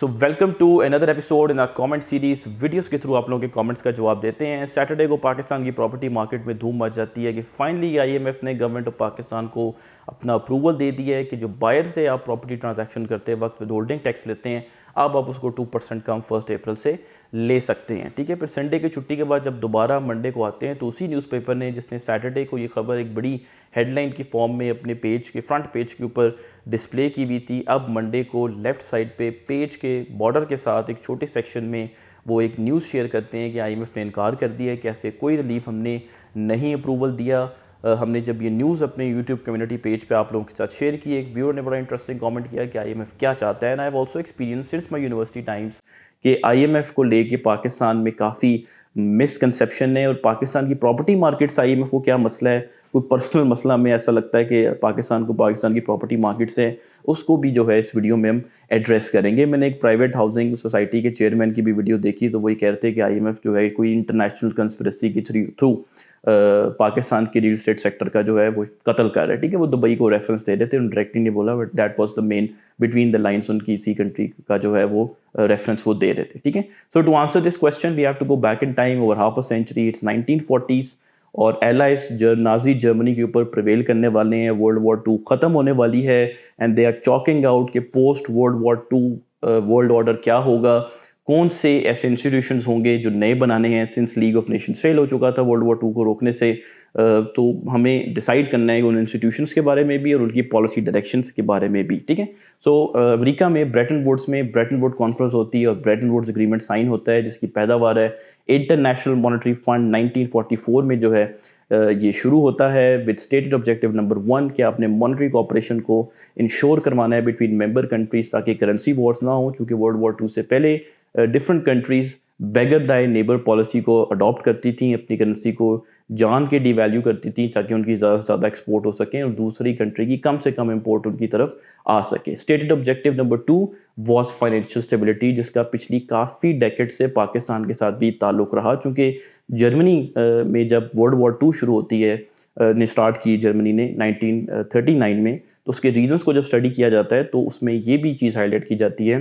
So welcome to another episode in our comment series. Videos के through आप लोगों के कमेंट्स का जवाब देते हैं। सैटरडे को पाकिस्तान की प्रॉपर्टी मार्केट में धूम मच जाती है कि फाइनली आईएमएफ ने गवर्नमेंट ऑफ पाकिस्तान को अपना अप्रूवल दे दिया है कि जो बायर से आप प्रॉपर्टी ट्रांजैक्शन करते वक्त विद होल्डिंग टैक्स लेते हैं, अब आप उसको 2% कम 1 अप्रैल से ले सकते हैं। ठीक है, फिर संडे की छुट्टी के बाद जब दोबारा मंडे को आते हैं तो उसी न्यूज़पेपर ने, जिसने सैटरडे को ये खबर एक बड़ी हेडलाइन की फॉर्म में अपने पेज के फ्रंट पेज के ऊपर डिस्प्ले की हुई थी, अब मंडे को लेफ़्ट साइड पे पेज के बॉर्डर के साथ एक छोटे सेक्शन में वो एक न्यूज़ शेयर करते हैं कि आईएमएफ ने इनकार कर दिया है कि ऐसे कोई रिलीफ हमने नहीं अप्रूवल दिया। हमने जब ये न्यूज़ अपने यूट्यूब कम्युनिटी पेज पे आप लोगों के साथ शेयर की, एक व्यूअर ने बड़ा इंटरेस्टिंग कमेंट किया कि आईएमएफ क्या चाहता है। And I have also experience since my university times कि आईएमएफ को लेके पाकिस्तान में काफ़ी मिसकंसेप्शन है और पाकिस्तान की प्रॉपर्टी मार्केट से आईएमएफ को क्या मसला है, कोई पर्सनल मसला हमें ऐसा लगता है कि पाकिस्तान की प्रॉपर्टी मार्केट से, उसको भी जो है इस वीडियो में हम एड्रेस करेंगे। मैंने एक प्राइवेट हाउसिंग सोसाइटी के चेयरमैन की भी वीडियो देखी तो वही कहते हैं कि आईएमएफ जो है कोई इंटरनेशनल कंस्पिरेसी के थ्रू पाकिस्तान के रियल स्टेट सेक्टर का जो है वो कत्ल कर रहा है। ठीक है, वो दुबई को रेफरेंस दे रहे थे, डायरेक्टली नहीं बोला, but that was the main between the lines, उनकी इसी कंट्री का जो है वो रेफरेंस वो दे रहे थे। ठीक है, so to answer this question we have to go back in time over half a century. It's 1940s और एलाइज नाजी जर्मनी के ऊपर प्रिवेल करने वाले हैं। वर्ल्ड वॉर 2 ख़त्म होने वाली है and they are chalking out कि post world war 2 world order क्या होगा, कौन से ऐसे इंस्टीट्यूशंस होंगे जो नए बनाने हैं। Since league of Nations fail हो चुका था वर्ल्ड वॉर 2 को रोकने से, तो हमें डिसाइड करना है उन इंस्टीट्यूशंस के बारे में भी और उनकी पॉलिसी डायरेक्शंस के बारे में भी। ठीक है, सो अमेरिका में ब्रेटन वुड्स कॉन्फ्रेंस होती है और ब्रेटन वुड्स एग्रीमेंट साइन होता है, जिसकी पैदावार है इंटरनेशनल मॉनेटरी फंड 1944 में जो है ये शुरू होता है विद स्टेटेड ऑब्जेक्टिव नंबर 1 कि आपने मॉनेटरी कोऑपरेशन को इंश्योर करवाना है बिटवीन मेंबर कंट्रीज ताकि करेंसी वॉर्स ना हो। चूँकि वर्ल्ड वॉर 2 से पहले डिफरेंट कंट्रीज बेगर दाई नेबर पॉलिसी को अडॉप्ट करती थी, अपनी करेंसी को जान के डिवैल्यू करती थी ताकि उनकी ज़्यादा से ज़्यादा एक्सपोर्ट हो सकें और दूसरी कंट्री की कम से कम इंपोर्ट उनकी तरफ आ सके। Stated objective number 2 was financial stability, जिसका पिछली काफ़ी डेकेड से पाकिस्तान के साथ भी ताल्लुक़ रहा। चूँकि जर्मनी में जब वर्ल्ड वॉर 2 शुरू होती है ने स्टार्ट की जर्मनी ने 1939 में, तो उसके रीजंस को जब स्टडी किया जाता है तो उसमें ये भी चीज़ हाईलाइट की जाती है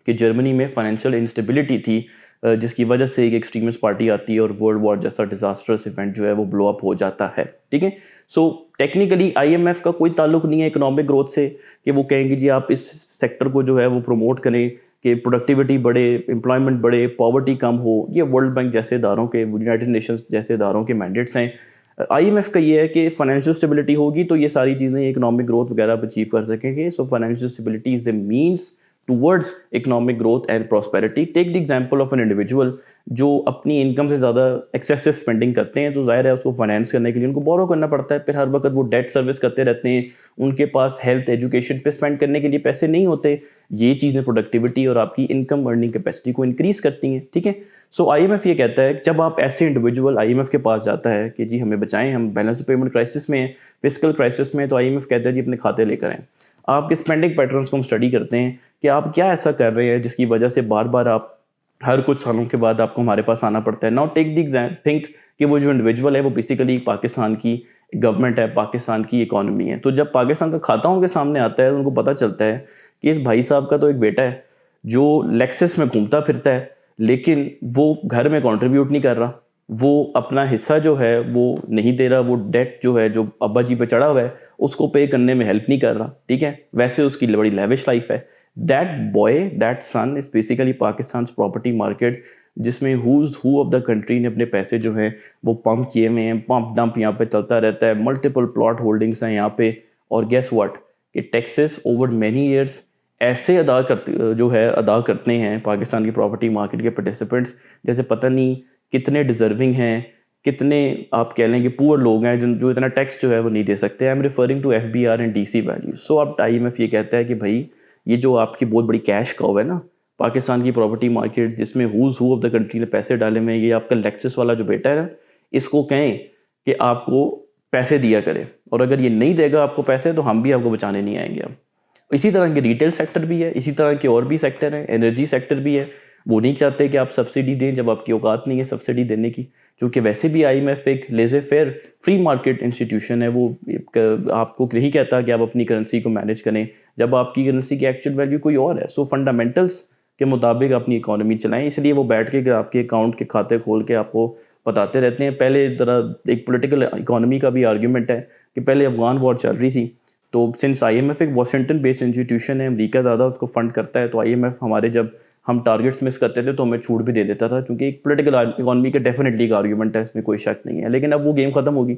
कि जर्मनी में फाइनेंशियल इंस्टेबिलिटी थी, जिसकी वजह से एक एक्सट्रीमिस्ट पार्टी आती है और वर्ल्ड वॉर जैसा डिजास्टर्स इवेंट जो है वो ब्लो अप हो जाता है। ठीक है, सो टेक्निकली आईएमएफ का कोई ताल्लुक नहीं है इकोनॉमिक ग्रोथ से कि वो कहेंगे जी आप इस सेक्टर को जो है वो प्रमोट करें कि प्रोडक्टिविटी बढ़े, एम्प्लॉयमेंट बढ़े, पॉवर्टी कम हो। ये वर्ल्ड बैंक जैसे इदारों के, यूनाइटेड नेशंस जैसे इदारों के मैंडेट्स हैं। आईएमएफ का ये है कि फाइनेंशियल स्टेबिलिटी होगी तो ये सारी चीज़ें इकोनॉमिक ग्रोथ वगैरह आप अचीव कर सकेंगे। So financial stability is the means towards economic growth and prosperity. Take the example of an individual जो अपनी इनकम से ज़्यादा एक्सेसिव स्पेंडिंग करते हैं, तो जाहिर है उसको फाइनेंस करने के लिए उनको बोरो करना पड़ता है, फिर हर वक्त वो डेट सर्विस करते रहते हैं, उनके पास हेल्थ एजुकेशन पे स्पेंड करने के लिए पैसे नहीं होते। ये चीज़ें प्रोडक्टिविटी और आपकी इनकम अर्निंग कैपेसिटी को इंक्रीज़ करती हैं। ठीक है, सो आईएमएफ ये कहता है जब आप ऐसे इंडिविजुअल आईएमएफ के पास जाता है कि जी हमें बचाएं, हम बैलेंस पेमेंट क्राइसिस में, फिस्कल क्राइसिस में, तो आईएमएफ कहता है जी अपने खाते लेकर आएँ। आपके स्पेंडिंग पैटर्न्स को हम स्टडी करते हैं कि आप क्या ऐसा कर रहे हैं जिसकी वजह से बार बार आप हर कुछ सालों के बाद आपको हमारे पास आना पड़ता है। Now take the exam, think कि वो जो इंडिविजुअल है वो बेसिकली पाकिस्तान की गवर्नमेंट है, पाकिस्तान की इकोनॉमी है। तो जब पाकिस्तान का खाता उनके सामने आता है तो उनको पता चलता है कि इस भाई साहब का तो एक बेटा है जो लेक्सस में घूमता फिरता है, लेकिन वो घर में कॉन्ट्रीब्यूट नहीं कर रहा, वो अपना हिस्सा जो है वो नहीं दे रहा, वो डेट जो है जो अब्बा जी पे चढ़ा हुआ है उसको पे करने में हेल्प नहीं कर रहा। ठीक है, वैसे उसकी बड़ी लेविश लाइफ है। That boy, that son is basically Pakistan property market, जिसमें who's who of the country ने अपने पैसे जो हैं वो पंप किए हुए हैं। पंप डंप यहाँ पे चलता रहता है, मल्टीपल प्लॉट होल्डिंग्स हैं यहाँ पे। और गेस व्हाट कि टैक्सेस ओवर मैनी ईयर्स ऐसे अदा करते हैं पाकिस्तान की प्रॉपर्टी मार्केट के पार्टिसिपेंट्स जैसे पता नहीं कितने डिजर्विंग हैं, कितने आप कह लें कि पुअर लोग हैं जो इतना टैक्स जो है वो नहीं दे सकते। I am referring to FBR and DC value. So अब आईएमएफ ये कहता है कि भाई ये जो आपकी बहुत बड़ी कैश काउ है ना पाकिस्तान की प्रॉपर्टी मार्केट, जिसमें who's who of the country ने पैसे डाले में, ये आपका लेक्सस वाला जो बेटा है ना, इसको कहें कि आपको पैसे दिया करे, और अगर ये नहीं देगा आपको पैसे तो हम भी आपको बचाने नहीं आएंगे। अब इसी तरह के रिटेल सेक्टर भी है, इसी तरह के और भी सेक्टर हैं, एनर्जी सेक्टर भी है। वो नहीं चाहते कि आप सब्सिडी दें जब आपकी औकात नहीं है सब्सिडी देने की, क्योंकि वैसे भी आईएमएफ एक लेजे फेयर फ्री मार्केट इंस्टीट्यूशन है। वो आपको नहीं कहता कि आप अपनी करेंसी को मैनेज करें जब आपकी करेंसी की एक्चुअल वैल्यू कोई और है। सो फंडामेंटल्स کے مطابق اپنی اکانومی چلائیں. اس لیے وہ بیٹھ کے آپ کے اکاؤنٹ کے کھاتے کھول کے آپ کو بتاتے رہتے ہیں. پہلے ذرا ایک پولیٹیکل اکانومی کا بھی آرگیومنٹ ہے کہ پہلے افغان وار چل رہی تھی تو سنس آئی ایم ایف ایک واشنگٹن بیسڈ انسٹیٹیوشن ہے, امریکہ زیادہ اس کو فنڈ کرتا ہے, تو آئی ایم ایف ہمارے جب ہم ٹارگیٹس مس کرتے تھے تو ہمیں چھوٹ بھی دے دیتا تھا, چونکہ ایک پولیٹیکل اکانومی کا ڈیفینیٹلی ایک آرگیومنٹ ہے, اس میں کوئی شک نہیں ہے. لیکن اب وہ گیم ختم ہوگی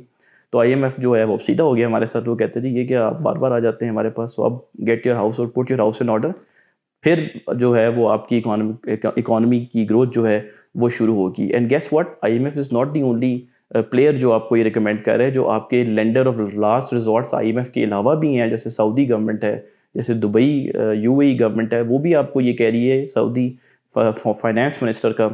تو آئی ایم ایف جو ہے وہ سیدھا ہو گیا ہمارے ساتھ. وہ کہتے تھے یہ کہ آپ بار بار آ جاتے ہیں ہمارے پاس, سو اب گیٹ یور ہاؤس اور put your house in order. پھر جو ہے وہ آپ کی اکانومی کی گروتھ جو ہے وہ شروع ہوگی. And guess what, I M F is not the only player جو آپ کو یہ ریکمینڈ کر رہے ہیں. جو آپ کے lender of last resorts I M F کے علاوہ بھی ہیں, جیسے سعودی گورنمنٹ ہے, جیسے Dubai U A E government ہے, وہ بھی آپ کو یہ کہہ رہی ہے. سعودی فائنانس منسٹر کا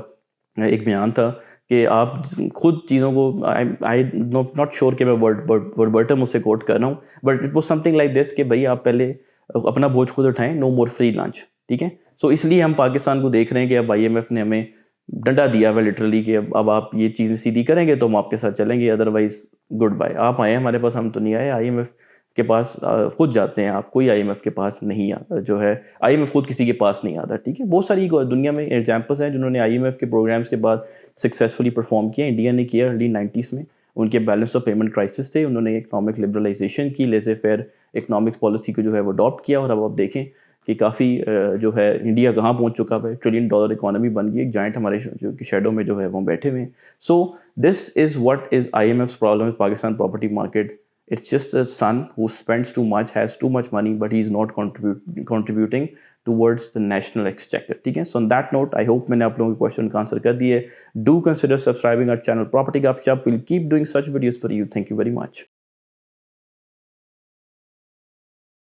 ایک بیان تھا کہ آپ خود چیزوں کو, آئی ناٹ شیور کہ میں وربرٹم اس سے کوٹ کر رہا ہوں, but it was some thing like this کہ بھائی آپ پہلے اپنا بوجھ خود اٹھائیں, نو مور فری لنچ. ٹھیک ہے, سو اس لیے ہم پاکستان کو دیکھ رہے ہیں کہ اب آئی ایم ایف نے ہمیں ڈنڈا دیا ہوا لٹرلی کہ اب آپ یہ چیزیں سیدھی کریں گے تو ہم آپ کے ساتھ چلیں گے, ادروائز گڈ بائی. آپ آئے ہمارے پاس, ہم تو نہیں آئے. آئی ایم ایف کے پاس خود جاتے ہیں آپ, کوئی آئی ایم ایف کے پاس نہیں آتا, جو ہے آئی ایم ایف خود کسی کے پاس نہیں آتا. ٹھیک ہے, بہت ساری دنیا میں ایگزامپلس ہیں جنہوں نے آئی ایم ایف کے پروگرامس کے بعد سکسیزفلی پرفارم کیا. انڈیا نے کیا ارلی 90s میں, ان کے بیلنس آف پیمنٹ کرائسس تھے, انہوں نے اکنامک لبرلائزیشن کی, لیزے فیئر اکنامکس پالیسی کو جو ہے وہ اڈاپٹ کیا, اور اب آپ دیکھیں کہ کافی جو ہے انڈیا کہاں پہنچ چکا ہے, $1 ٹریلین اکانومی بن گئی, ایک جائنٹ ہمارے جو شیڈو میں جو ہے وہ بیٹھے ہوئے ہیں. So this is what is I M F's problem with Pakistan property market. It's just a son who spends too much, has too much money, but he's not contributing towards the national exchequer. ٹھیک ہے, so on that note, I hope میں نے آپ لوگوں کے question کا answer کر دیے. Do consider subscribing our channel Property Gupshup. We'll keep doing such videos for you. Thank you very much.